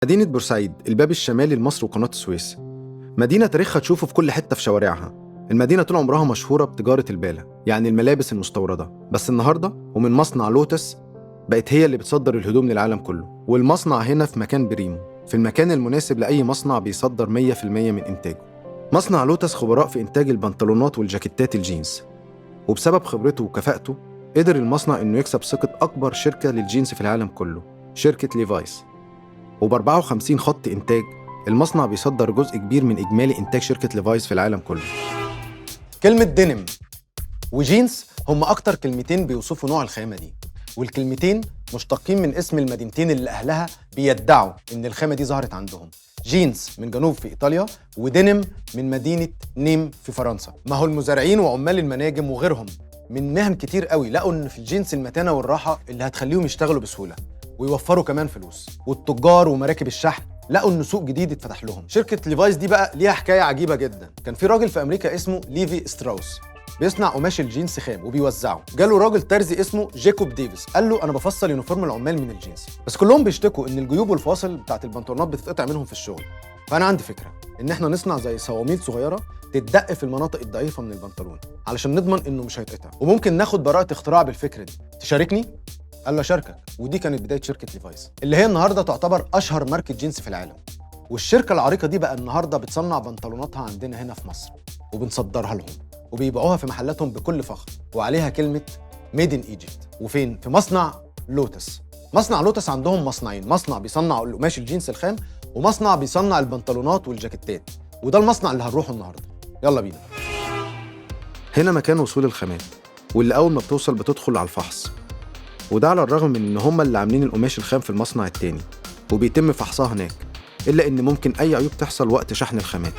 مدينة بورسعيد الباب الشمالي لمصر وقناة السويس. مدينة تاريخها تشوفه في كل حتة في شوارعها. المدينة طول عمرها مشهورة بتجارة البالة، يعني الملابس المستوردة، بس النهاردة ومن مصنع لوتس بقت هي اللي بتصدر الهدوم للعالم كله. والمصنع هنا في مكان بريمو، في المكان المناسب لأي مصنع بيصدر 100% من إنتاجه. مصنع لوتس خبراء في إنتاج البنطلونات والجاكيتات الجينز، وبسبب خبرته وكفاءته قدر المصنع إنه يكسب ثقة أكبر شركة للجينز في العالم كله، شركة ليفايس. وب 54 خط إنتاج المصنع بيصدر جزء كبير من إجمالي إنتاج شركة ليفايس في العالم كله. كلمة دينم وجينز هم أكتر كلمتين بيوصفوا نوع الخامة دي، والكلمتين مشتقين من اسم المدينتين اللي أهلها بيدعوا إن الخامة دي ظهرت عندهم. جينز من جنوب في إيطاليا، ودينم من مدينة نيم في فرنسا. ما هو المزارعين وعمال المناجم وغيرهم من مهن كتير قوي لقوا إن في الجينز المتانة والراحة اللي هتخليهم يشتغلوا بسهولة ويوفروا كمان فلوس. والتجار ومراكب الشحن لقوا ان سوق جديد اتفتح لهم. شركه ليفايس دي بقى ليها حكايه عجيبه جدا. كان في راجل في امريكا اسمه ليفي ستراوس بيصنع قماش الجينز خام وبيوزعه. جاله راجل ترزي اسمه جيكوب ديفيس قال له انا بفصل يونيفورم العمال من الجينز، بس كلهم بيشتكوا ان الجيوب والفواصل بتاعت البنطلونات بتتقطع منهم في الشغل. فانا عندي فكره ان احنا نصنع زي صواميل صغيره تتدق في المناطق الضعيفه من البنطلون علشان نضمن انه مش هيتقطع، وممكن ناخد براءه اختراع بالفكره دي. تشاركني؟ قال له شاركك. ودي كانت بدايه شركه ليفايس اللي هي النهارده تعتبر اشهر ماركه جينز في العالم. والشركه العريقه دي بقى النهارده بتصنع بنطلوناتها عندنا هنا في مصر وبنصدرها لهم وبيبيعوها في محلاتهم بكل فخر وعليها كلمه ميد ان ايجيبت. وفين؟ في مصنع لوتس. مصنع لوتس عندهم مصنعين، مصنع بيصنع القماش الجينز الخام ومصنع بيصنع البنطلونات والجاكيتات، وده المصنع اللي هنروحه النهارده. يلا بينا. هنا مكان وصول الخامات، واللي اول ما بتوصل بتدخل على الفحص، وده على الرغم من ان هم اللي عاملين القماش الخام في المصنع التاني وبيتم فحصها هناك، الا ان ممكن اي عيوب تحصل وقت شحن الخامات.